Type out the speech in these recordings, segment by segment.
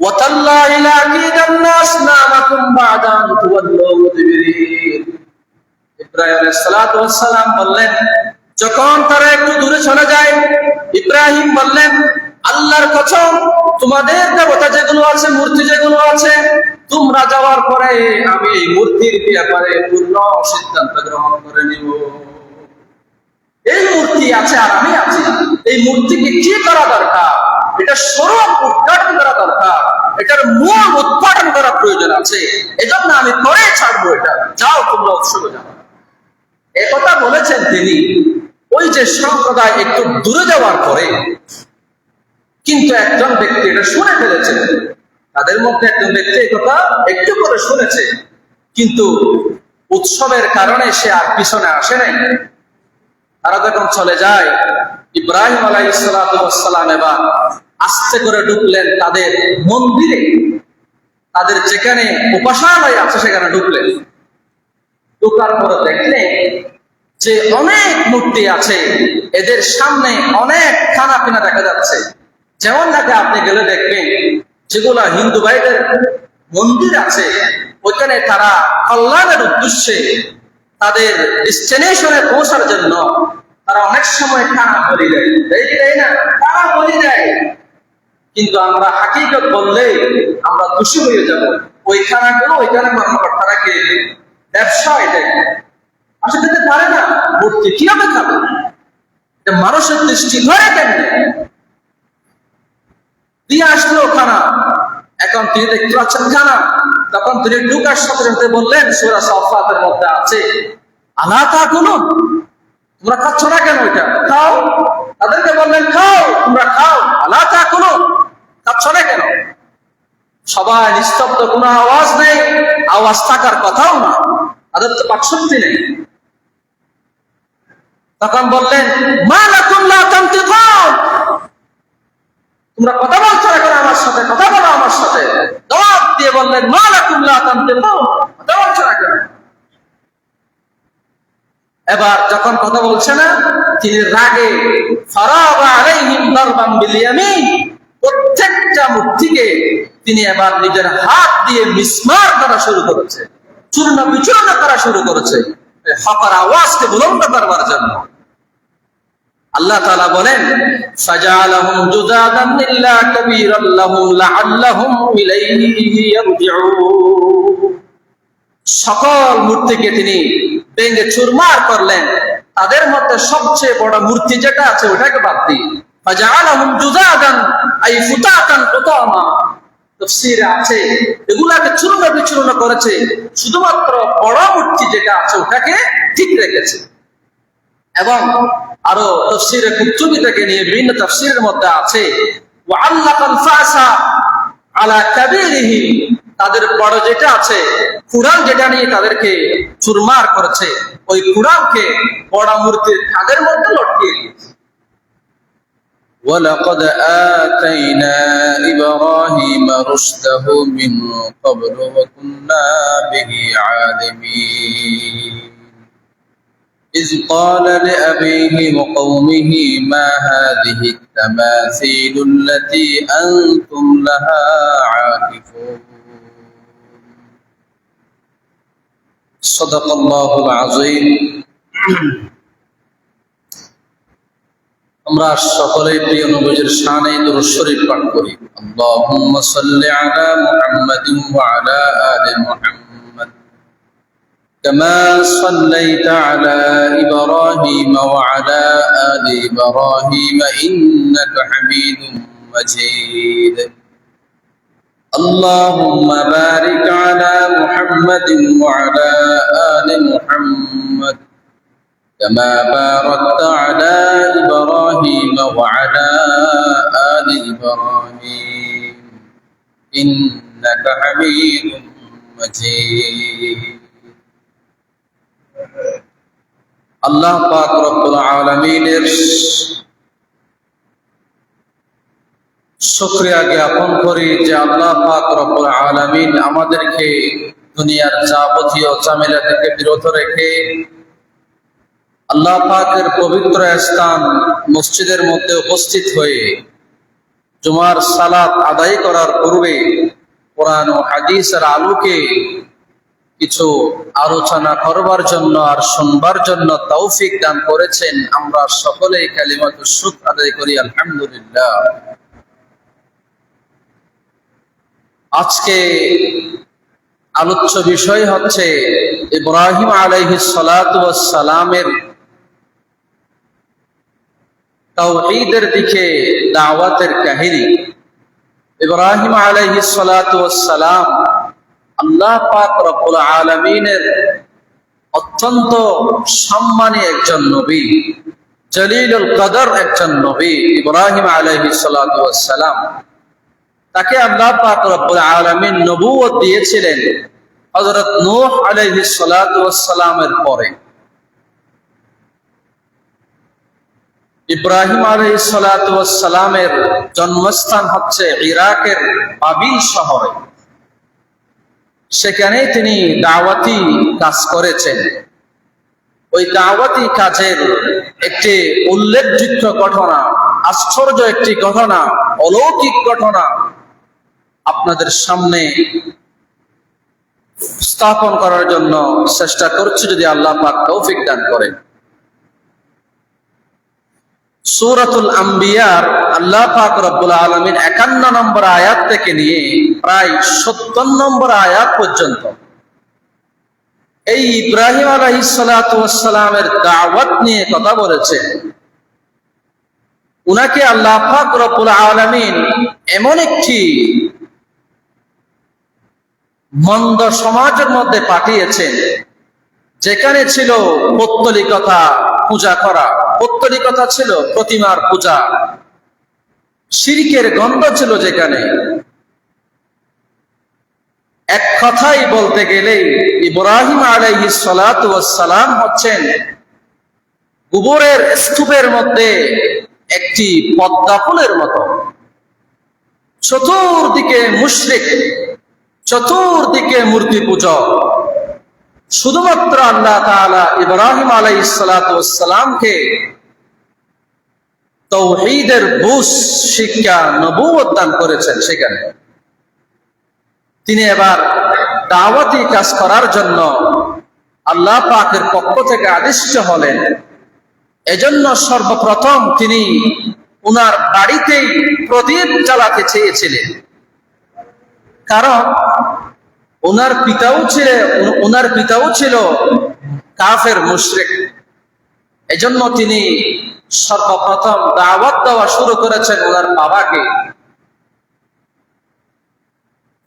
ওয়াতাল্লাহি লাকিদান্না আসনামাকুম বা'দা আন তুওয়াল্লু মুদবিরিন। ইব্রাহিম আলাইহিস সালাতু ওয়াস সালাম বললেন, যখন তারা একটু দূরে চলে যায়, ইব্রাহিম বললেন, আল্লাহর কসম, তোমাদের দেবতা যেগুলো আছে, মূর্তি যেগুলো আছে, তোমরা যাওয়ার পরে আমি এই মূর্তির ব্যাপারে পূর্ণ সিদ্ধান্ত গ্রহণ করে নিব। এই মূর্তি আছে আর আমি আছি, এই মূর্তিকে কি করা দরকার, এটা স্বরূপ উদ্ঘাটন করা দরকার, এটার মূল উৎপাদন করা প্রয়োজন আছে, এজন্য আমি পরে ছাড়বো এটা, যাও তোমরা উৎসবে যাও। একথা বলেছেন তিনি ওই যে সম্প্রদায় একটু দূরে যাওয়ার পরে। কিন্তু একজন ব্যক্তি এটা শুনে ফেলেছে, তাদের মধ্যে একজন ব্যক্তি একথা একটু করে শুনেছে, কিন্তু উৎসবের কারণে সে আর পিছনে আসে নাই। তারা যখন চলে যায়, ইব্রাহিম আলাইহিস সালাতু ওয়াস সালাম এবার আস্তে করে ঢুকলেন তাদের মন্দিরে, তাদের যেখানে উপাসনালয় আছে সেখানে ঢুকলেন। ঢোকার পরে দেখলেন যে অনেক মূর্তি আছে, এদের সামনে অনেক খানা পিনা দেখা যাচ্ছে। যেমন দেখে আপনি গেলে দেখবেন যেগুলা হিন্দু ভাইদের মন্দির আছে, ওইখানে তারা কল্যাণের উদ্দেশ্যে তাদের ডেস্টিনেশনে পৌঁছার জন্য তারা অনেক সময় খানা বলি দেয়, তাই না? খানা বলি দেয়। কিন্তু আমরা হাকিকত বললে আমরা দোষী হয়ে যাব। ওই খানাগুলো ওইখানে কর্মকর্তারা খেয়ে দেয়, ব্যবসা এটাই। আসলে দিতে পারে না, মূর্তি কিভাবে খাবে? মানুষের দৃষ্টি ধরে কেমনে দিয়ে আসলো খানা। এখন তিনি দেখতে পাচ্ছেন খানা, তখন তিনি ঢুকার সাথে সাথে বললেন, সূরা সাফাতের মধ্যে আছে, আলা তাকুলুন, তোমরা খাচ্ছ না কেন? এটা খাও। তাদেরকে বললেন, খাও, তোমরা খাও। আলা তাকুলুন, খাচ্ছ না কেন? সবাই নিস্তব্ধ, কোনো আওয়াজ নেই, আওয়াজ থাকার কথাও না, তাদের তো বাকশক্তি নেই। তখন বললেন, মা লাকুম লা তানতিকুন, তোমরা কথা বলছো না কেন আমার সাথে? কথা বলো আমার সাথে। জবাব দিয়ে বললেন, মা লাকুম লা তানতিকুন, কথা বলছো না কেন? এবার যখন কথা বলছে না, তিনি রাগে ফারাগা আলাইহিম দারবান বিল ইয়ামিন, প্রত্যেকটা মূর্তিকে তিনি এবার নিজের হাত দিয়ে মিসমার করা শুরু করেছে, চূর্ণ বিচূর্ণ করা শুরু করেছে, হকার আওয়াজকে বুলন্দ করবার জন্য। আল্লাহ তাআলা বলেন, ফাজালাহুম জুদাদান ইল্লা কাবীরান লাহুম লাআল্লাহুম ইলাইহি ইয়ারজিউন। সকল মূর্তিকে তিনি ভেঙে চুরমার করলেন, তাদের মধ্যে সবচেয়ে বড় মূর্তি যেটা আছে ওটাকে বাদ দিয়ে। ফাজালাহুম জুদাদান আই ফুতাতান কুতামা, তাফসীরে আছে এগুলাকে চূর্ণ বিচূর্ণ করেছে, শুধুমাত্র বড় মূর্তি যেটা আছে ওটাকে ঠিক রেখেছে। এবং আরো তাফসীরে কুতুবী থেকে নিয়ে বিভিন্ন তাফসীরের মধ্যে আছে, ওয়া আল্লাকাল ফাসা আলা কাবীরিহি, তাদের বড় যেটা আছে কুরআন যেটা নিয়ে তাদেরকে চুরমার করেছে, ওই কুরআনকে বড় মূর্তির খাদের মধ্যে লটকিয়ে দিয়েছে। ولقد آتينا إبراهيم رشده من قبل وكنا به عالمين إذ قال لأبيه وقومه ما هذه التماثيل التي أنتم لها عاكفون صدق الله العظيم আমরা সকলে প্রিয় নবীর শানে দুরূদ শরীফ পাঠ করি। আল্লাহুম্মা সাল্লি আলা মুহাম্মাদিন ওয়া আলা আলি মুহাম্মাদ কামা সাল্লাইতা আলা ইব্রাহিম ওয়া আলা আলি ইব্রাহিম ইন্নাকা হামিদুম মাজিদ। আল্লাহুম্মা বারিক আলা মুহাম্মাদিন ওয়া আলা আলি মুহাম্মাদ كما باركت على إبراهيم وعلى آل إبراهيم إنك حميد مجيد আল্লাহ পাক রব্বুল আলামিনের শুকরিয়া জ্ঞাপন করি যে আল্লাহ পাক রব্বুল আলামিন আমাদেরকে দুনিয়ার যাবতীয় ঝামেলা থেকে বিরত রেখে আল্লাহ পাকের পবিত্র স্থান মসজিদের মধ্যে উপস্থিত হয়ে জুমার সালাত আদায় করার পূর্বে কোরআন ও হাদিসের আলোকে কিছু আলোচনা করবার জন্য আর শুনবার জন্য তৌফিক দান করেছেন। আমরা সকলেই কালিমাতুশ শুকর আদায় করি আলহামদুলিল্লাহ। আজকে আলোচ্য বিষয় হচ্ছে ইব্রাহিম আলাইহিস সালাতু ওয়াস সালামের তাওহীদের দিকে দাওয়াতের কাহিনী। ইব্রাহিম আলাইহিস সালাতু ওয়াস সালাম আল্লাহ পাক রব্বুল আলামিনের অত্যন্ত সম্মানী একজন নবী, জলিলুল কদর একজন নবী ইব্রাহিম আলাইহিস সালাতু ওয়াস সালাম। তাকে আল্লাহ পাক রব্বুল আলামিন নবুয়ত দিয়েছিলেন হযরত নূহ আলাইহিস সালাতু ওয়াস সালামের পরে। ইব্রাহিম আলাইহিস সালাতু ওয়াস সালামের জন্মস্থান হচ্ছে ইরাকের বাবিল শহরে। সেখানে তিনি দাওয়াতি কাজ করেছেন। ওই দাওয়াতি কাজের একটি উল্লেখযোগ্য ঘটনা, আশ্চর্য একটি ঘটনা, অলৌকিক ঘটনা আপনাদের সামনে স্থাপন করার জন্য চেষ্টা করছি, যদি আল্লাহ পাক তৌফিক দান করেন। সূরাতুল আম্বিয়ার আল্লাহ পাক রব্বুল আলামিন 51 নম্বর আয়াত থেকে নিয়ে প্রায় 70 নম্বর আয়াত পর্যন্ত এই ইব্রাহিম আলাইহিস সালাতু ওয়াস সালামের দাওয়াত নিয়ে কথা বলেছেন। উনাকে আল্লাহ পাক রব্বুল আলামিন এমন একটি মন্দ সমাজের মধ্যে পাঠিয়েছেন যেখানে ছিল পৌত্তলিকতা পূজা করা, পৌত্তলিকতা ছিল প্রতিমার পূজা, শিরকের গন্ধ ছিল যেখানে। এক কথাই বলতে গেলে ইব্রাহিম আলাইহিস সালাতু ওয়াস সালাম হচ্ছেন গোবরের স্তূপের মধ্যে একটি পদ্মা ফুলের মতো। চতুর্দিকে মুশরিক, চতুর্দিকে মূর্তি পূজক। শুধুমাত্র আল্লাহ তাআলা ইব্রাহিম আলাইহিস সালাতু ওয়াস সালামকে তাওহীদের বুঝ, শিক্ষা, নবুয়ত দান করেছেন। সেখানে তিনি এবার দাওয়াতি কাজ করার জন্য আল্লাহ পাকের পক্ষ থেকে আদিষ্ট হলেন। এজন্য সর্বপ্রথম তিনি উনার বাড়িতেই প্রদীপ জ্বালাতে চেয়েছিলেন, কারণ ওনার পিতাও ছিল কাফের মুশরিক। এজন্য তিনি সর্বপ্রথম দাওয়াত দেওয়া শুরু করেছেন ওনার বাবাকে।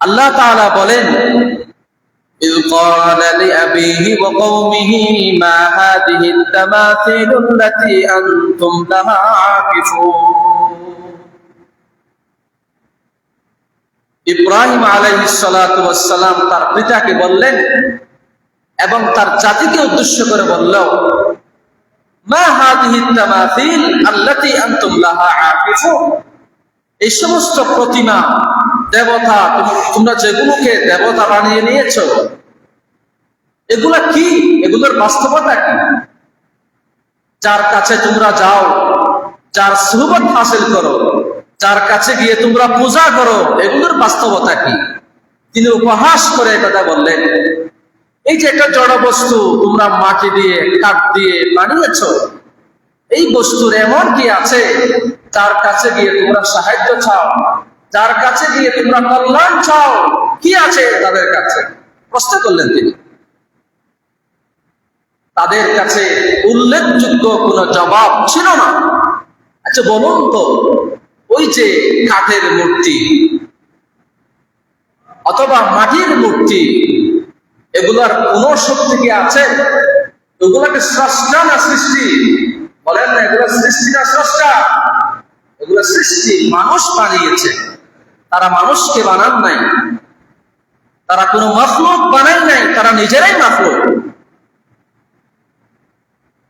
আল্লাহ তাআলা বলেন, إذ قال لأبيه وقومه ما هذه التماثيل التي أنتم لها عاكفون। ইব্রাহিম আলাইহিস সালাতু ওয়াস সালাম তার পিতাকে বললেন এবং তার জাতিকে উদ্দেশ্য করে বলল, মা হাদিহি তামাথিল আল্লাতী আনতুম লাহা আকিফুন। এই সমস্ত প্রতিমা, দেবতা, তোমরা যেগুলোকে দেবতা বানিয়ে নিয়েছো, এগুলা কি? এগুলোর বাস্তবতা কি? যার কাছে তোমরা যাও, যার সুহবত হাসিল করো, যার কাছে গিয়ে তোমরা পূজা করো, এগুলোর বাস্তবতা কি? তিনি উপহাস করে কথা বললেন, এই যে একটা জড় বস্তু তোমরা মাটি দিয়ে, কাঠ দিয়ে বানিয়েছো, এই বস্তুর এমন কি আছে যার কাছে গিয়ে তোমরা সাহায্য চাও, যার কাছে গিয়ে তোমরা কল্যাণ চাও? কি আছে তাদের কাছে? প্রশ্ন করলেন তিনি। তাদের কাছে উল্লেখযোগ্য কোনো জবাব ছিল না। আচ্ছা বলুন তো, ওই যে কাঠের মূর্তি অথবা মাটির মূর্তি, এগুলার কোন শক্তি কি আছে? এগুলাকে স্রষ্টা না সৃষ্টি? বলেন না, এগুলো সৃষ্টি না স্রষ্টা? এগুলো সৃষ্টি, মানুষ বানিয়েছে। তারা মানুষকে বানান নাই, তারা কোনো মাখলুক বানান নাই, তারা নিজেরাই মাখলুক।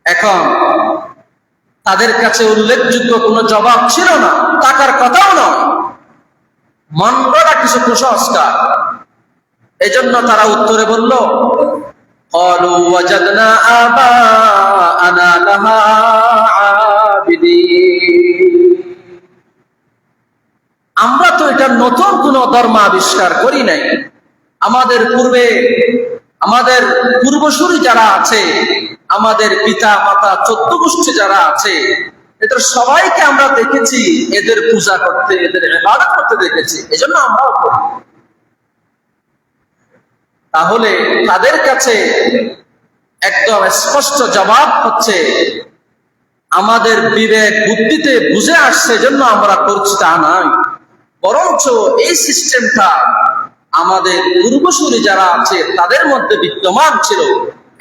এখন তাদের কাছে উল্লেখযোগ্য কোনো জবাব ছিল না, টাকার কথাও নয়, মন গড়া কিছু কুসংস্কার। এজন্য তারা উত্তরে বলল, ক্বালু ওয়াজাদনা আবাআনা লাহা আবিদিন। আমরা তো এটা নতুন কোন ধর্ম আবিষ্কার করি নাই। আমাদের পূর্বে আমাদের পূর্বসূরি যারা আছে, আমাদের পিতা মাতা 14 গোষ্ঠী যারা আছে, এদের সবাইকে আমরা দেখেছি এদের পূজা করতে, এদের ইবাদত করতে দেখেছি, এজন্য আমরাও করি। তাহলে তাদের কাছে একদম স্পষ্ট জবাব হচ্ছে, আমাদের বিবেক বুদ্ধিতে বুঝে আসছে জন্য আমরা করছি তা নয়, বরঞ্চ এই সিস্টেমটা আমাদের পূর্বসূরি যারা আছে তাদের মধ্যে বিদ্যমান ছিল,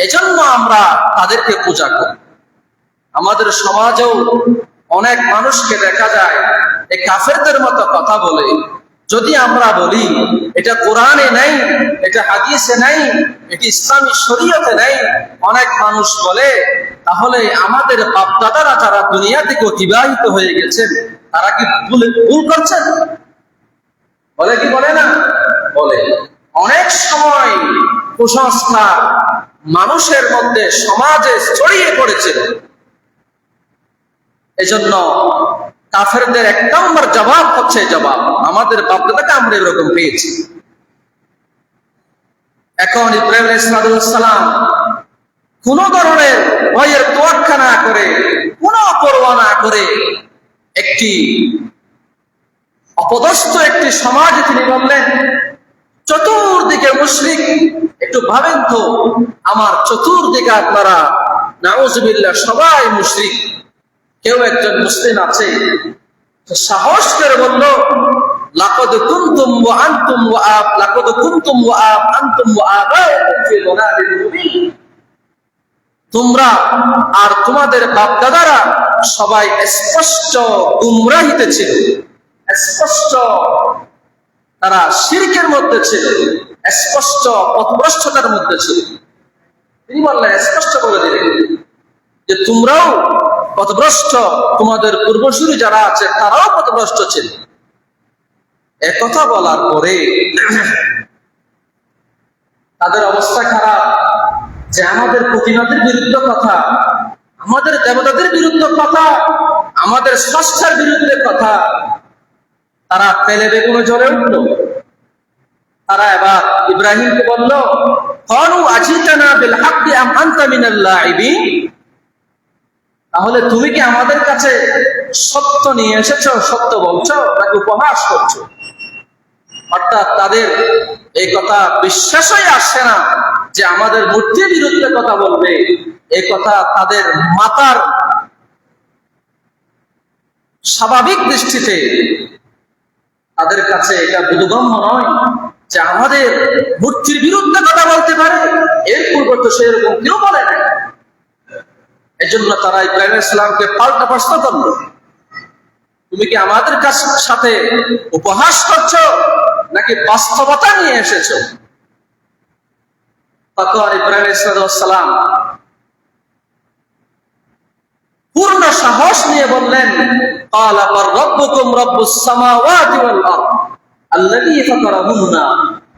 এজন্য আমরা তাদেরকে পূজা করি। আমাদের সমাজেও অনেক মানুষকে দেখা যায় এই কাফেরদের মতো কথা বলে। যদি আমরা বলি এটা কোরআনে নাই, এটা হাদিসে নাই, এটি ইসলামী শরীয়তে নাই, অনেক মানুষ বলে তাহলে আমাদের বাপদাদারা যারা দুনিয়া থেকে অতিবাহিত হয়ে গেছেন তারা কি ভুল করছেন? বলে কি বলে না? বলে। অনেক সময় কুসংস্কার মানুষের মধ্যে সমাজে ছড়িয়ে পড়েছিল, এজন্য কাফেরদের 1 নম্বর জবাব হচ্ছে জবাব, আমাদের বাপদাদাকে আমরা এরকম পেয়েছি। এখন ইব্রাহিম আলাইহিস সালাম কোন ধরনের ভয়ের তোয়াক্কা না করে, কোন পরোয়া না করে একটি অপদস্থ একটি সমাজে তিনি বললেন, চতুর্দিকে মুশরিক, একটু ভাবেন তো আমার চতুর্দিকে আপনারা নাউজুবিল্লাহ সবাই মুশরিক, কেউ একজন মুসলিম আছে? সাহস করে বলল, লাকাদ কুনতুম ওয়া আনতুম ওয়া আব লাকাদ কুনতুম ওয়া আব আনতুম ওয়া আবাউকুম ফি দালালিন মুবিন। তোমরা আর তোমাদের বাপ-দাদারা সবাই স্পষ্ট গুমরাহিতে ছিল, স্পষ্ট তারা শিরকের মধ্যে ছিল, স্পষ্ট পথভ্রষ্টতার মধ্যে ছিল। তিনি বললেন, স্পষ্ট বলে দিলেন যে তোমরাও পথভ্রষ্ট, তোমাদের পূর্বসূরি যারা আছে তারাও পথভ্রষ্ট ছিল। একথা বলার পরে তাদের অবস্থা খারাপ, যে আমাদের প্রতিমাদের বিরুদ্ধে কথা, আমাদের দেবতাদের বিরুদ্ধে কথা, আমাদের স্রষ্টার বিরুদ্ধে কথা। তারা তেলে বেগুনে জ্বলে উঠল। তারা এবার ইব্রাহিমকে বলল, ক্বালু আজিতানা বিল হাক্কি আম আনতা মিনাল লাইবিন। তাহলে তুমি কি আমাদের কাছে সত্য নিয়ে এসেছো, সত্য বলছো, নাকি উপহাস করছো? অর্থাৎ তাদের এই কথা বিশ্বাসই আসছে না যে আমাদের মূর্তির বিরুদ্ধে কথা বলবে। এই কথা তাদের মাথার স্বাভাবিক দৃষ্টিতে তাদের কাছে এটা বোধগম্য নয় যে আমাদের মূর্তির বিরুদ্ধে কথা বলতে পারে। এর পূর্বে তো সেরকম কেউ বলে না। এজন্য তারা ইব্রাহিম আলাইহিস সালামকে পাল্টা প্রশ্ন করল, তুমি কি আমাদের সাথে উপহাস করছো নাকি বাস্তবতা নিয়ে এসেছো? তখন ইব্রাহিম আলাইহিস সালাম পূর্ণ সাহস নিয়ে বললেন, ক্বালা ফার রাব্বুকুম রাব্বুস সামাওয়াতি ওয়াল আরদ আল্লাযী ফাতারাহুন্না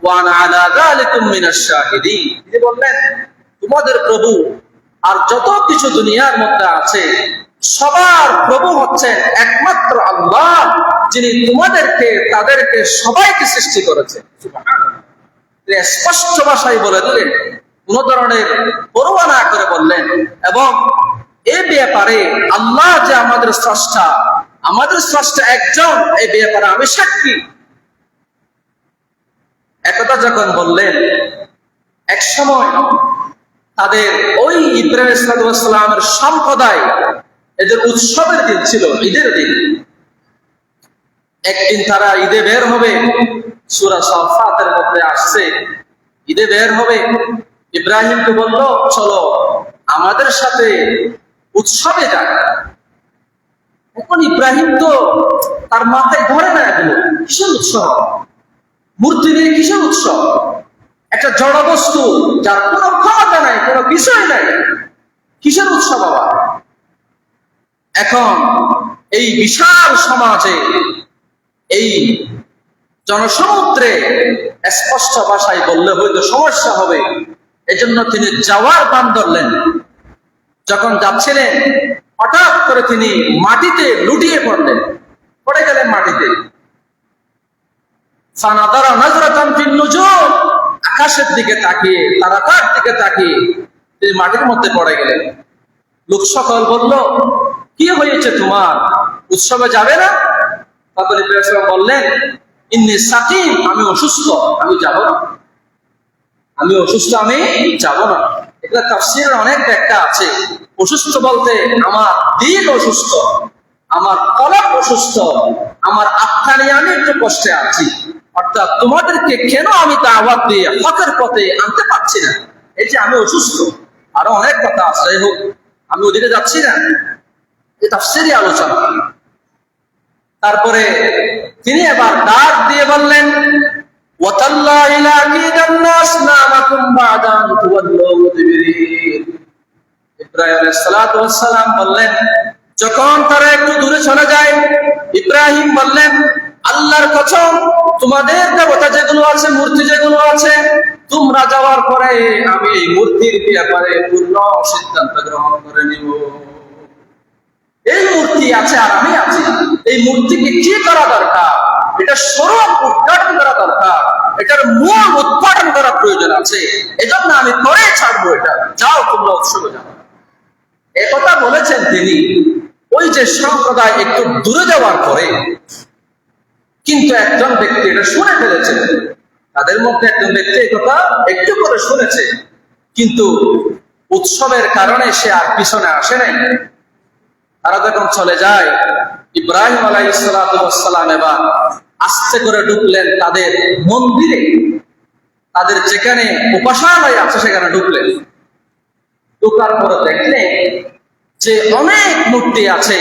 ওয়া আনা আলা যালিকুম মিনাশ শাহিদিন। তিনি বললেন, তোমাদের প্রভু আর যত কিছু দুনিয়ার মধ্যে আছে সবার প্রভু হচ্ছেন একমাত্র আল্লাহ, যিনি তোমাদেরকে তাদেরকে সবাইকে সৃষ্টি করেছেন। সুবহানাল্লাহ। স্পষ্ট ভাষায় বলে দিলেন, কোন ধরনের পরোয়া না করে বললেন। এবং এই ব্যাপারে আল্লাহ যে আমাদের স্রষ্টা, আমাদের স্রষ্টা একজন, এই ব্যাপারে আমি সাক্ষী। একথা যখন বললেন, এক সময় তাদের ওই ইব্রাহিম আলাইহিস সালামের সম্প্রদায়, এদের উৎসবের দিন ছিল, ঈদের দিন। একদিন তারা ঈদে বের হবে, সূরা সাফাতের মধ্যে আসছে, ঈদে বের হবে। ইব্রাহিমকে বলল, চলো আমাদের সাথে উৎসবে যাক। এখন ইব্রাহিম তো তার মাথায় ধরে না, এগুলো কিসের উৎসব, মূর্তি নিয়ে কিসের উৎসব, একটা জড় বস্তু যার কোনো ক্ষমতা নাই, কোনো বিষয় নাই, কিসের উৎসব আবার? এখন এই বিশাল সমাজে, এই জনসমুদ্রে স্পষ্ট ভাষায় বললে হয়তো সমস্যা হবে, এজন্য তিনি যাওয়ার বান ধরলেন। যখন যাচ্ছিলেন হঠাৎ করে তিনি মাটিতে লুটিয়ে পড়লেন, পড়ে গেলেন মাটিতে। ফানাদারা নাজরাতান ফিন নুজুম, আকাশের দিকে তাকিয়ে, তারাকার দিকে তাকিয়ে তিনি মাটির মধ্যে পড়ে গেলেন। লোক সকল বলল, কি হয়েছে তোমার, উৎসবে যাবে না? তখন ইব্রাহিম আলাইহিস সালাম বললেন, ইন্নী সাকিম, আমি অসুস্থ, আমি যাব না, আমি অসুস্থ, আমি যাব না। এটা তাফসীরের অনেক ব্যাখ্যা আছে। অসুস্থ বলতে আমার দিল অসুস্থ, আমার কলব অসুস্থ, আমার আত্মা নিয়ে আমি একটু কষ্টে আছি, অর্থাৎ তোমাদেরকে কেন আমি দাওয়াত দিয়ে হকের পথে আনতে পারছি না, এই যে আমি অসুস্থ। আরো অনেক কথা আছে, যাই হোক আমি ওদিকে যাচ্ছি না, এই তাফসীরি আলোচনা। তারপরে তিনি এবার ডাক দিয়ে বললেন, ওয়াতাল্লাহি লাকিদান্না আসনামাকুম বা'দা আন তুওয়াল্লু মুদবিরিন। ইব্রাহিম আলাইহিস সালাতু ওয়াস সালাম বললেন, যখন তারা একটু দূরে চলে যায়, ইব্রাহিম বললেন, আল্লাহর কসম, তোমাদের দেবতা যেগুলো আছে, মূর্তি যেগুলো আছে, তোমরা যাওয়ার পরে আমি এই মূর্তির ব্যাপারে পূর্ণ সিদ্ধান্ত গ্রহণ করে নিব। এই মূর্তি আছে আর আমি আছি, এই মূর্তিকে কি করা দরকার, এটা স্বরূপ উদ্ঘাটন করা দরকার, এটার মূল উৎপাদন করা প্রয়োজন আছে, এজন্য আমি করে ছাড়বো এটা, যাও তোমরা উৎসবে যাও। একথা বলেছেন তিনি ওই যে সম্প্রদায় একটু দূরে যাওয়ার পরে। কিন্তু একজন ব্যক্তি এটা শুনে ফেলেছে, তাদের মধ্যে একজন ব্যক্তি একথা একটু করে শুনেছে, কিন্তু উৎসবের কারণে সে আর পিছনে আসে নাই। তারা যখন চলে যায়, ইব্রাহিম আলাইহিস সালাতু ওয়াস সালাম এবার আস্তে করে ঢুকলেন তাদের মন্দিরে, তাদের যেখানে উপাসনালয় আছে সেখানে ঢুকলেন। ঢুকার পরে দেখলেন যে অনেক মূর্তি আছে,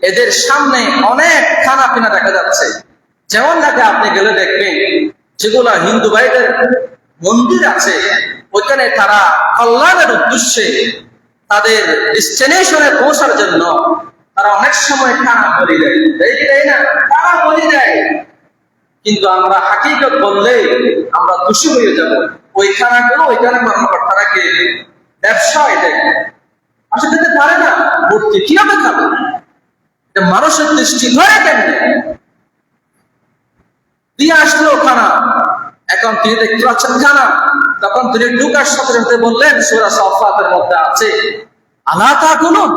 এদের সামনে অনেক খানা পিনা দেখা যাচ্ছে। যেমন নাকি আপনি গেলে দেখবেন যেগুলা হিন্দু ভাইদের মন্দির আছে, ওইখানে তারা কল্যাণের উদ্দেশ্যে তাদের ডেস্টিনেশনে পৌঁছার জন্য তারা অনেক সময় খানা বলি দেয়, তাই না? খানা বলি দেয়। কিন্তু আমরা হাকিকত বললে আমরা খুশি হয়ে যাব, ওই খানাগুলো ওইখানে কর্মকর্তারা কে ব্যবসা এটাই আসলে দিতে পারে না। মূর্তি কিভাবে খাবে, মানুষের দৃষ্টি ধরে কেমনে দিয়ে আসলো খানা। এখন তিনি দেখতে পাচ্ছেন খানা, তখন তিনি ঢুকার সাথে সাথে বললেন, সূরা সাফফাতের মধ্যে আছে, আলা তাকুলুন,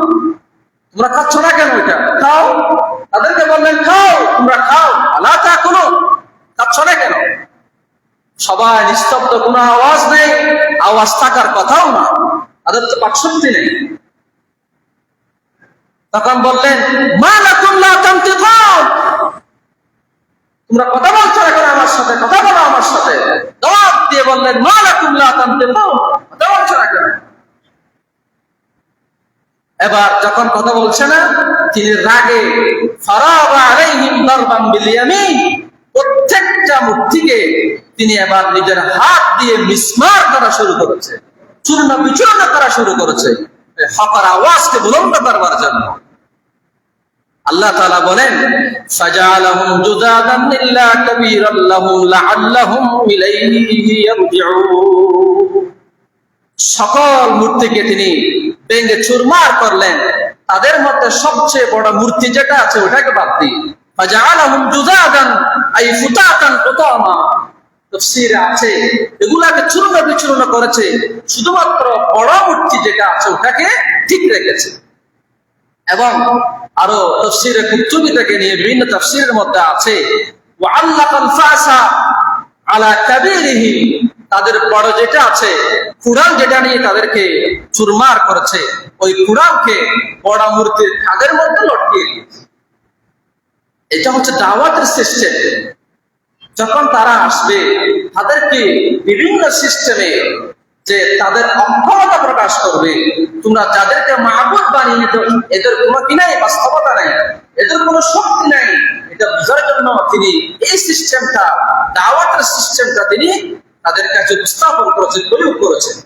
তোমরা খাচ্ছ না কেন, এটা খাও। তাদেরকে বললেন, খাও, তোমরা খাও, আলা তাকুলুন, খাচ্ছ না কেন? সবাই নিস্তব্ধ, কোনো আওয়াজ নেই, আওয়াজ থাকার কথাও না, তাদের তো বাকশক্তি নেই। তখন বললেন, মা লাকুম লা তানতিকুন, তোমরা কথা বলছো না কেন আমার সাথে, কথা বলো আমার সাথে। জবাব দিয়ে বললেন, মা লাকুম লা তানতিকুন, কথা বলছো না কেন? এবার যখন কথা বলছে না, তিনি রাগে ফারাগা আলাইহিম দারবান বিল ইয়ামিন, প্রত্যেকটা মূর্তিকে তিনি এবার নিজের হাত দিয়ে মিসমার করা শুরু করেছে, চূর্ণ বিচূর্ণ করা শুরু করেছে, হকার আওয়াজকে বুলন্দ করবার জন্য। আল্লাহ তাআলা বলেন, ফাজআলাহুম জুদাদান ইল্লা কাবীরান লাহুম লাআল্লাহুম ইলাইহি ইয়ারজিউন। সকল মূর্তিকে তিনি ভেঙে চুরমার করলেন, তাদের মধ্যে সবচেয়ে বড় মূর্তি যেটা আছে ওটাকে বাদ দিয়ে ফাজআলাহুম জুদাদান আই ফুতাতান কুতামা। তাফসীরে আছে এগুলাকে চূর্ণ বিচূর্ণ করেছে, শুধুমাত্র বড় মূর্তি যেটা আছে ওটাকে ঠিক রেখেছে। এবং আরো তাফসীরে কুতুবী থেকে নিয়ে বিভিন্ন তাফসীরের মধ্যে আছে, ওয়া আল্লাকাল ফাসা আলা কাবীরিহি, তাদের বড় যেটা আছে কুরআন যেটা নিয়ে তাদেরকে চুরমার করেছে, ওই কুরআনকে বড় মূর্তির কাঁধের মধ্যে লটকিয়ে দিয়েছে। এটা হচ্ছে দাওয়াতের সিস্টেম। যখন তারা আসবে তাদেরকে বিভিন্ন সিস্টেমে যে তাদের অক্ষমতা প্রকাশ করবে, তোমরা যাদেরকে মাহবুদ বানিয়ে নিত এদের কোনো কি নাই, বাস্তবতা নাই, এদের কোনো শক্তি নাই, এটা বোঝার জন্য তিনি এই সিস্টেমটা, দাওয়াতের সিস্টেমটা তিনি তাদের কাছে উপস্থাপন করেছেন, প্রয়োগ করেছেন।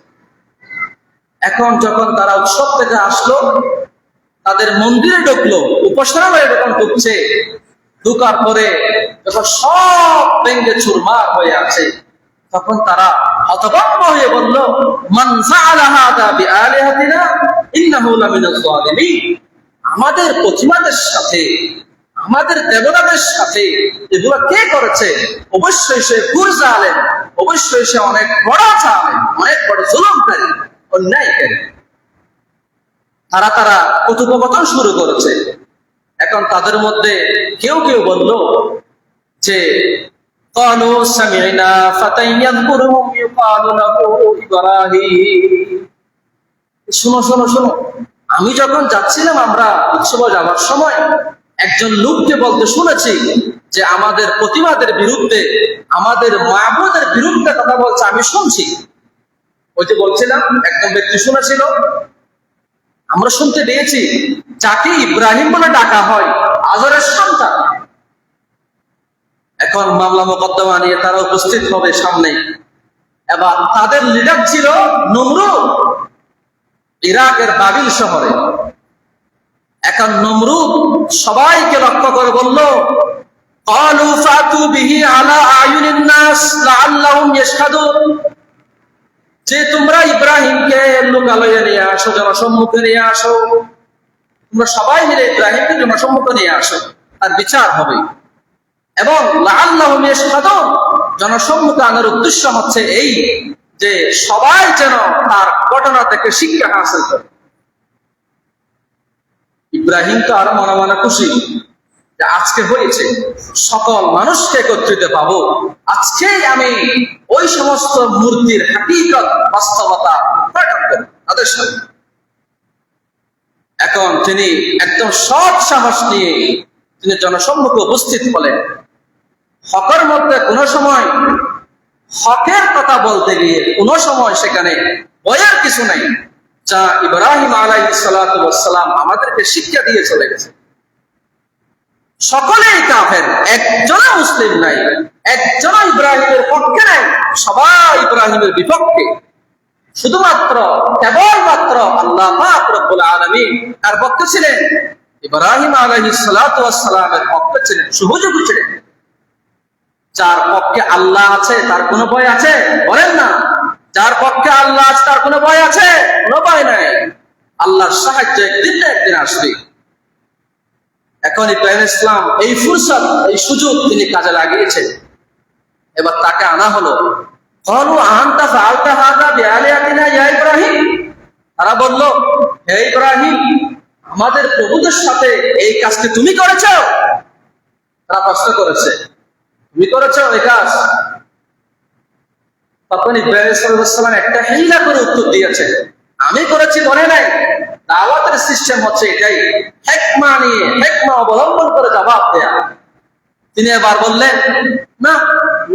এখন যখন তারা উৎসব থেকে আসলো, তাদের মন্দিরে ঢুকলো, উপাসনালয়ে যখন ঢুকছে, ঢুকার পরে যখন সব ভেঙে চুরমার হয়ে আছে, তখন তারা হতভম্ব হয়ে বলল, মান ফাআলা হাযা বিআলিহাতিনা ইন্নাহু লামিনাজ জালিমিন। আমাদের প্রতিমাদের সাথে, আমাদের দেবতাদের সাথে এগুলো কে করেছে? অবশ্যই সে ঘুর জালেম, অবশ্যই সে অনেক বড় জালেম, অনেক বড় জুলুমকারী, অন্যায়কারী। তারা কথোপকথন শুরু করেছে। এখন তাদের মধ্যে কেউ কেউ বলল যে قالوا سمعنا فتى يذكرهم يقال له إبراهيم। শোনো শোনো শোনো, আমি যখন যাচ্ছিলাম, আমরা উৎসবে যাওয়ার সময় একজন লোককে বলতে শুনেছি যে আমাদের প্রতিবাদের বিরুদ্ধে, আমাদের মাবুদের বিরুদ্ধে কথা বলছে, আমি শুনছি। ওই যে বলছিলাম একজন ব্যক্তি শুনেছিল, আমরা শুনতে পেয়েছি যাকে ইব্রাহিম বলে ডাকা হয়, আজরের সন্তান। এখন মামলা মোকদ্দমা নিয়ে তারা উপস্থিত হবে সামনে। এবার তাদের লিডার ছিল নমরুদ, ইরাকের বাবিল শহরে। এখন নমরুদ সবাইকে লক্ষ্য করে বলল, ক্বালু ফাতু বিহি আলা আয়ুনিন নাস লাআল্লাহুম ইয়াশহাদুন, যে তোমরা ইব্রাহিমকে লোকালয়ে নিয়ে আসো, জনসম্মুখে নিয়ে আসো, তোমরা সবাই মিলে ইব্রাহিমকে জনসম্মুখে নিয়ে আসো, আর বিচার হবে। এবং লাআল্লাহুম ইয়াশহাদুন, জনসম্মুখে আনার উদ্দেশ্য হচ্ছে এই যে সবাই যেন তার ঘটনা থেকে শিক্ষা হাসিল করে। ইব্রাহিম তো আরো মনে মনে খুশি যে আজকে হয়েছে, সকল মানুষকে একত্রিত পাবো, আজকেই আমি ওই সমস্ত মূর্তির হাকিকত, বাস্তবতা প্রকাশ করব তাদের সামনে। এখন তিনি একদম সৎ সাহস নিয়ে তিনি জনসম্মুখে উপস্থিত হলেন। হকের মধ্যে কোনো সময়, হকের কথা বলতে গিয়ে কোনো সময় সেখানে ভয়ের কিছু নাই, যা ইব্রাহিম আলাইহিস সালাতু ওয়াস সালাম আমাদেরকে শিক্ষা দিয়ে চলে গেছে। সকলেই কাফের, একজন মুসলিম নাই, একজন ইব্রাহিমের পক্ষে নাই, সবাই ইব্রাহিমের বিপক্ষে। শুধুমাত্র কেবলমাত্র আল্লাহ পাক রব্বুল আলামিন তার পক্ষে ছিলেন, ইব্রাহিম আলাইহিস সালাতু ওয়াস সালামের পক্ষে ছিলেন, সহযোগী ছিলেন। যার পক্ষে আল্লাহ আছে তার কোনো ভয় আছে? বলেন না। যার পক্ষে আল্লাহ আছে তার কোনো ভয় আছে? কোনো ভয় নাই। আল্লাহর সাহায্য একদিন না একদিন আসবে। এখন ইব্রাহিম ইসলাম এই ফুরসত, এই সুযোগ তিনি কাজে লাগিয়েছেন। এবার তাকে আনা হলো। ক্বালু আনতা ফাআলতা হাযা বিআলিহাতিনা ইয়া ইব্রাহিম, তারা বলল, হে ইব্রাহিম, আমাদের প্রভুদের সাথে এই কাজটি তুমি করেছো? তারা প্রশ্ন করেছে, তুমি করেছো এই কাজ? তখন ইব্রাহিম সাল্লাল্লাহু আলাইহি ওয়াসাল্লাম একটা হিলা করে উত্তর দিয়েছে, আমি করেছি বলে নাই। দাওয়াতের সিস্টেম হচ্ছে এটাই, হিকমা নিয়ে, হিকমা অবলম্বন করে জবাব দেয়া। তিনি এবার বললেন, না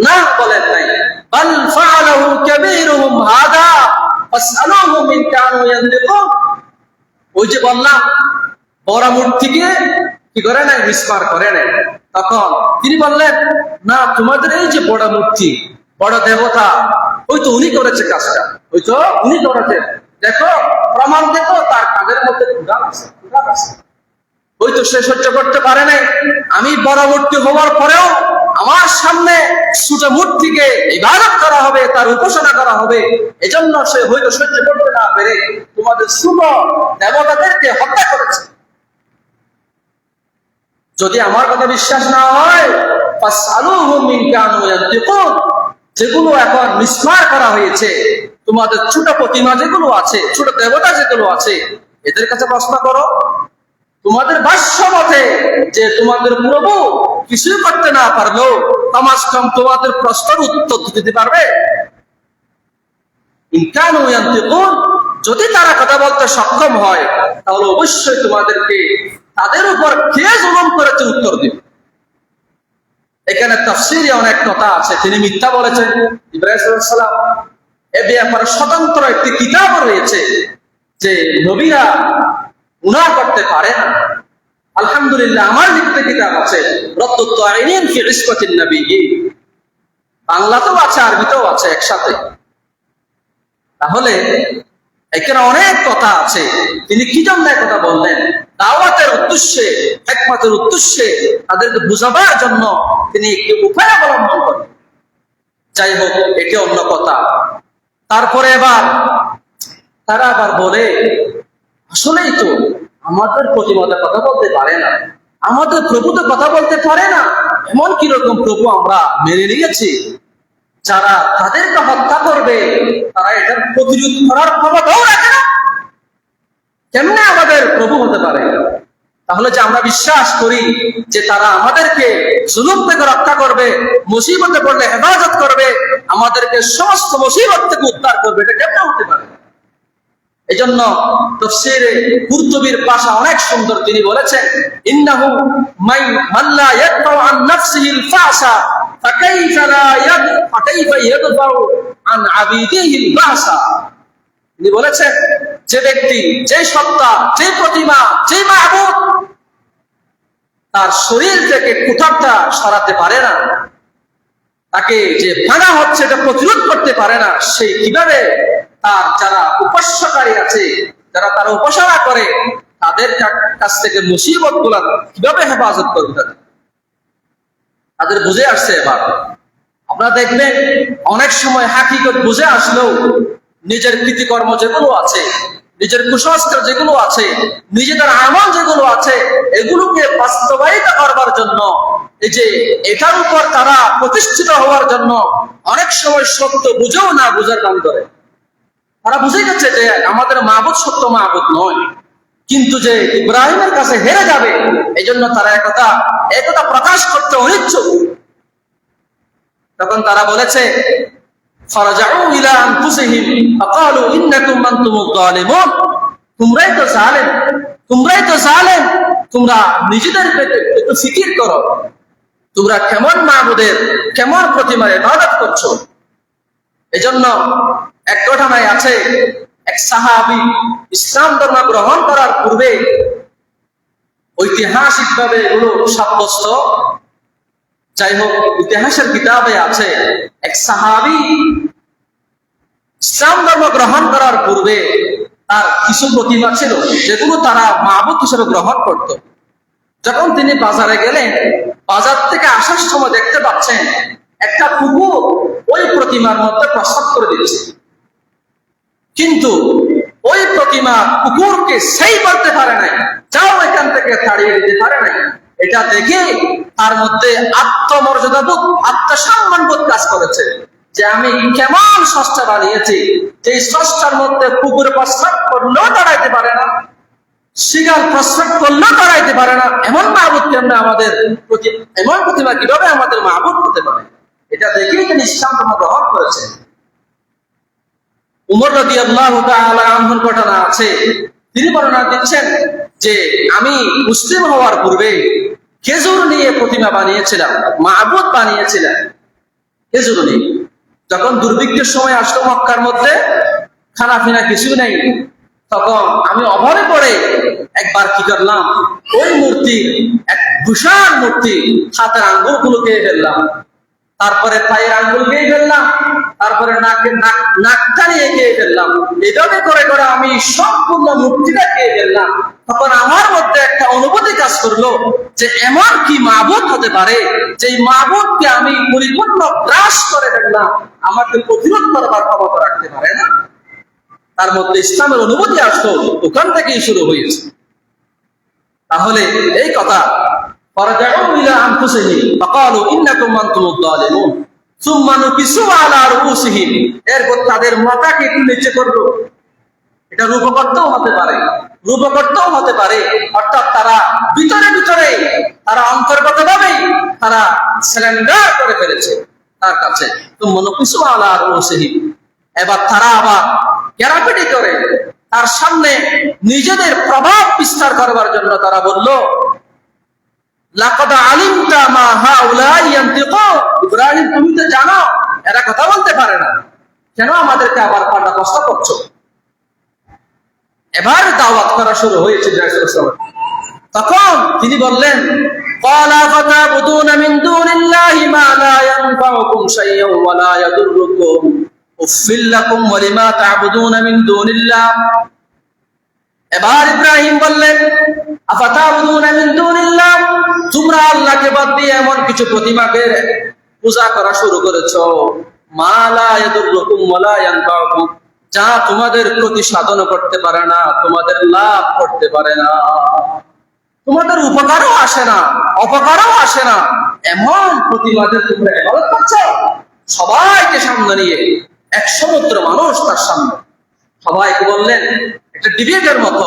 না, বলেন নাই। বাল ফাআলাহু কাবীরুহুম হাদা ফাসআলুহুম ইন কানু ইয়ানতিকুন। ওই যে বললাম, বড় মূর্তিকে কি করে নাই, মিসমার করে নাই। তখন তিনি বললেন, না, তোমাদের এই যে বড় মূর্তি, বড় দেবতা, ওই তো উনি করেছে কাজটা, ওই তো উনি করেছে, দেখো প্রমাণ দেখো, তার কাঁধের মধ্যে ক্ষুধা আছে, ক্ষুধা আছে। ওই তো সে সহ্য করতে পারে নাই, আমি বড় মূর্তি হওয়ার পরেও আমার সামনে ছোট মূর্তিকে ইবাদত করা হবে, তার উপাসনা করা হবে, এজন্য সে হয়তো সহ্য করতে না পেরে তোমাদের ছোট দেবতাদেরকে হত্যা করেছে। যদি আমার কথা বিশ্বাস না হয়, ফাসআলুহুম ইন কানু ইয়ানতিকুন, যেগুলো এখন মিসমার করা হয়েছে, তোমাদের ছোট প্রতিমা যেগুলো আছে, ছোট দেবতা যেগুলো আছে, এদের কাছে প্রশ্ন করো। তোমাদের ভাষ্য মতে যে তোমাদের প্রভু কিছুই করতে না পারলো, কমাস কম তোমাদের প্রশ্নের উত্তর দিতে পারবে? ইন কানু ইয়ানতিকুন, যদি তারা কথা বলতে সক্ষম হয়, তাহলে অবশ্যই তোমাদেরকে তাদের উপর কে জুলুম করেছে উত্তর দিবে। এখানে তাফসীরে অনেক কথা আছে। তিনি মিথ্যা বলেছেন ইব্রাহিম আলাইহিস সালাম, এ ব্যাপারে স্বতন্ত্র একটি কিতাব রয়েছে যে নবীরা গুনাহ করতে পারে না। আলহামদুলিল্লাহ, আমার লিখিত কিতাব আছে, রদ্দুত তাইনিন ফি ইসবাতিন নবিয়্যিন, বাংলাতেও আছে, আরবিতেও আছে একসাথে। তাহলে এখানে অনেক কথা আছে। তিনি কি জন্য কথা বললেন? দাওয়াতের উদ্দেশ্যে, হিকমতের উদ্দেশ্যে, তাদেরকে বুঝাবার জন্য তিনি একটি উপায় অবলম্বন করেন। যাই হোক, এটি অন্য কথা। তারপরে এবার তারা আবার বলে, আসলেই তো আমাদের প্রতিমাদের কথা বলতে পারে না, আমাদের প্রভু তো কথা বলতে পারে না, এমন কিরকম প্রভু আমরা মেনে নিয়েছি, যারা তাদেরকে হত্যা করবে তারা এটার প্রতিরোধ করার ক্ষমতাও রাখে না। কেমনে আমাদের প্রভু হতে পারে? তাহলে যে আমরা বিশ্বাস করি যে তারা আমাদেরকে জুলুম থেকে রক্ষা করবে, মুসিবতে পড়লে হেফাজত করবে, আমাদেরকে সমস্ত মুসিবত থেকে উদ্ধার করবে, এটা কেমন হতে পারে? এই জন্য তাফসীরে কুরতুবীর ভাষা অনেক সুন্দর। তিনি বলেছেন, ইন্নাহু মান লা ইয়াদফাউ আন নাফসিহিল ফাসা ফাকাইফা ইয়াদফাউ আন আবিদিহিল বাসা। তিনি বলেছেন, যে ব্যক্তি, যে সত্তা, যে প্রতিমা, যে মাহবুব তার শরীর থেকে কুঠারটা সরাতে পারে না, তাকে যে ভাঙা হচ্ছে এটা প্রতিরোধ করতে পারে না, সেই কিভাবে তার যারা উপাস্যকারী আছে, যারা তার উপাসনা করে, তাদের কাছ থেকে মুসিবত গুলা কিভাবে হেফাজত করবে? তাদের বুঝে আসছে। এবার আপনারা দেখবেন অনেক সময় হাকিকত বুঝে আসলেও নিজের কৃতিকর্ম যেগুলো আছে, নিজের কুসংস্কার যেগুলো আছে, নিজেদের আমল যেগুলো আছে, এগুলোকে বাস্তবায়িত করবার জন্য, এই যে এটার উপর তারা প্রতিষ্ঠিত হওয়ার জন্য অনেক সময় সত্য বুঝেও না বুঝার কাম করে। তারা বুঝে গেছে যে আমাদের মাহবুদ সত্য মাহবুদ নয়, কিন্তু যে ইব্রাহিমের কাছে হেরে যাবে, এই জন্য তারা একথা প্রকাশ করতে অনিচ্ছুক। তখন তারা বলেছে, ফারাজাউ ইলা আনফুসিহিম ফাকালু ইন্নাকুম আনতুমুয যালিমুন, তোমরাই তো জালেম, তোমরা নিজেদের একটু ফিকির করো, তোমরা কেমন মাহবুদের, কেমন প্রতিমার ইবাদত করছো। এজন্য এক ঘটনায় আছে, এক সাহাবী ইসলাম ধর্ম গ্রহণ করার পূর্বে, ঐতিহাসিকভাবে এগুলো সাব্যস্ত, যাই হোক ইতিহাসের কিতাবে আছে, এক সাহাবী ইসলাম ধর্ম গ্রহণ করার পূর্বে তার কিছু প্রতিমা ছিল যেগুলো তারা মাহবুদ হিসেবে গ্রহণ করত। যখন তিনি বাজারে গেলেন, বাজার থেকে আসার সময় দেখতে পাচ্ছেন একটা কুকুর ওই প্রতিমার মধ্যে প্রস্রাব করে দিচ্ছে, কিন্তু ওই প্রতিমা কুকুরকে সেই বলতে পারে নাই, যাও এখান থেকে তাড়িয়ে দিতে পারে নাই। এটা দেখে তার মধ্যে আত্মমর্যাদাবোধ, আত্মসম্মানবোধ কাজ করেছে, যে আমি কেমন স্রষ্টা বানিয়েছি, যে স্রষ্টার মধ্যে কুকুর প্রস্রাব করলেও দাঁড়াইতে পারে না, শিগাল প্রস্রাব করলেও দাঁড়াইতে পারে না, এমন মাহবুদ কেমন আমাদের প্রতি, এমন প্রতিমা কিভাবে আমাদের মাহবুদ হতে পারে? এটা দেখেই তিনি ইসলাম ধর্ম গ্রহণ করেছেন। উমর রাদিয়াল্লাহু তাআলা আনহুর ঘটনা আছে, তিনি বর্ণনা দিচ্ছেন যে আমি মুসলিম হওয়ার পূর্বে খেজুর নিয়ে প্রতিমা বানিয়েছিলাম, মাহবুদ বানিয়েছিলাম খেজুর নিয়ে। যখন দুর্ভিক্ষের সময় আসলো মক্কার মধ্যে, খানা পিনা কিছু নেই, তখন আমি অভাবে পড়ে একবার কি করলাম, ওই মূর্তি, এক বিশাল মূর্তি, হাতের আঙ্গুল গুলো খেয়ে ফেললাম, তারপরে পায়ের আঙ্গুল খেয়ে ফেললাম, তারপরে নাকটা নিয়ে খেয়ে ফেললাম। এভাবে করে করে আমি সম্পূর্ণ মূর্তিটা খেয়ে ফেললাম। তখন আমার মধ্যে একটা অনুভূতি কাজ করলো যে এমন কি মাহবুদ হতে পারে, যে মাহবুদকে আমি পরিপূর্ণ গ্রাস করে ফেললাম, আমাকে প্রতিরোধ করবার ক্ষমতা রাখতে পারে না। তার মধ্যে ইসলামের অনুভূতি আসলো, ওখান থেকেই শুরু হয়েছে। তাহলে এই কথা, ফারাজাউ ইলা আনফুসিহিম ফাকালু ইন্নাকুম আনতুমুয যালিমুন সুম্মা নুকিসু আলা রুউসিহিম, এরপর তাদের মাথাকে একটু নিচে করলো। এটা রূপকর্তাও হতে পারে, অর্থাৎ তারা ভিতরে ভিতরে, তারা অন্তর্গতভাবেই তারা সারেন্ডার করে ফেলেছে তার কাছে। সুম্মা নুকিসু আলা রুউসিহিম, এবার তারা আবার গ্যারাপিটি করে তার সামনে নিজেদের প্রভাব বিস্তার করবার জন্য তারা বলল, লাকাদ আলিমতা মা হাউলাই ইয়ানতিকুন, ইব্রাহিম তুমি তো জানো এরা কথা বলতে পারে না, কেন আমাদেরকে আবার পাল্টা প্রশ্ন করছো? এবার দাওয়াত করা শুরু হয়েছে। তখন তিনি বললেন, ক্বালা ফাতাবুদুনা মিন দুনিল্লাহি মা লা ইয়ানফাউকুম শাইয়্যান ওয়া লা ইয়াদুররুকুম উফিল লাকুম ওয়া লিমা তা'বুদুনা মিন দুনিল্লাহ। এবার ইব্রাহিম বললেন, আফাতাবুদুনা মিন দুনিল্লাহ, তোমরা আল্লাহকে বাদ দিয়ে এমন কিছু প্রতিমাকে পূজা করা শুরু করেছো, মা লা ইয়াদুররুকুম ওয়া লা ইয়ানফাউকুম, যা তোমাদের প্রতি সাধন করতে পারে না, তোমাদের লাভ করতে পারে না। তোমাদের উপকারও আসে না, অপকারও আসে না, এমন প্রতিবাদের তোমরা ইবাদত করছো। সবাইকে সামনে নিয়ে, এক সমুদ্র মানুষ তার সামনে, সবাইকে বললেন একটা ডিবেটের মতো,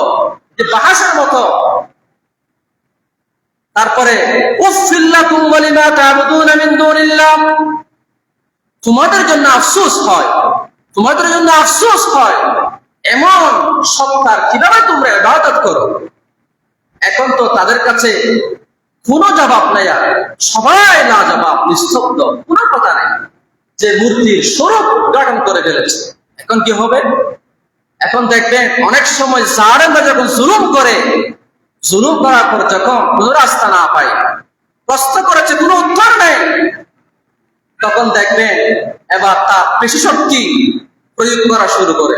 যে বাহাসের মতো। তারপরে উফিল্লাকুম ওয়ালিমা তা'বুদুনা মিন দুনিল্লাহ, তোমাদের জন্য আফসোস হয়, তোমাদের জন্য আফসোস হয়, এমন সত্তার কিভাবে তোমরা ইবাদত করো। এখন তো তাদের কাছে কোনো জবাব নাই, আর সবাই না জবাব, নিস্তব্ধ, কোনো কথা নেই, যে মূর্তির স্বরূপ উদ্ঘাটন করে ফেলেছে। এখন কি হবে? এখন দেখবেন অনেক সময় জালেমরা যখন জুলুম করে, জুলুম করার পর যখন কোনো রাস্তা না পায়, প্রশ্ন করেছে কোনো উত্তর নেই, তখন দেখবেন এবার তার পেশি শক্তি প্রয়োগ করা শুরু করে,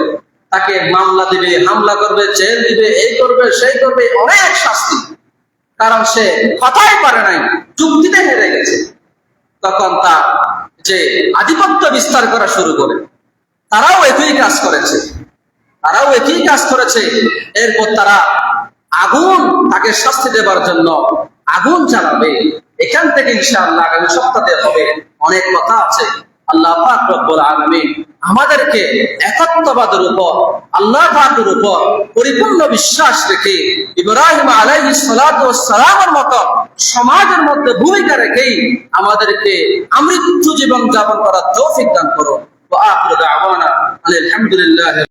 তাকে মামলা দিবে, হামলা করবে, জেল দিবে, এই করবে, সেই করবে, অনেক শাস্তি। কারণ সে কথাই পারে নাই, যুক্তিতে হেরে গেছে। তখন তার যে আধিপত্য বিস্তার করা শুরু করে, তারাও একই কাজ করেছে, তারাও একই কাজ করেছে। এরপর তারা আগুন, তাকে শাস্তি দেবার জন্য আগুন জ্বালাবে। এখান থেকে ইনশাআল্লাহ আগামী সপ্তাহে হবে অনেক কথা আছে। আল্লাহ পাক রব্বুল আলামিন আমাদেরকে একত্ববাদের উপর, আল্লাহ পাকের উপর পরিপূর্ণ বিশ্বাস রেখে ইব্রাহিম আলাইহিস সালাতু ওয়াস সালামের মতো সমাজের মধ্যে ভূমিকা রেখেই আমাদেরকে আমৃত্যু জীবন যাপন করার তৌফিক দান করুন। ওয়া আখিরু দাওয়ানা আলহামদুলিল্লাহ।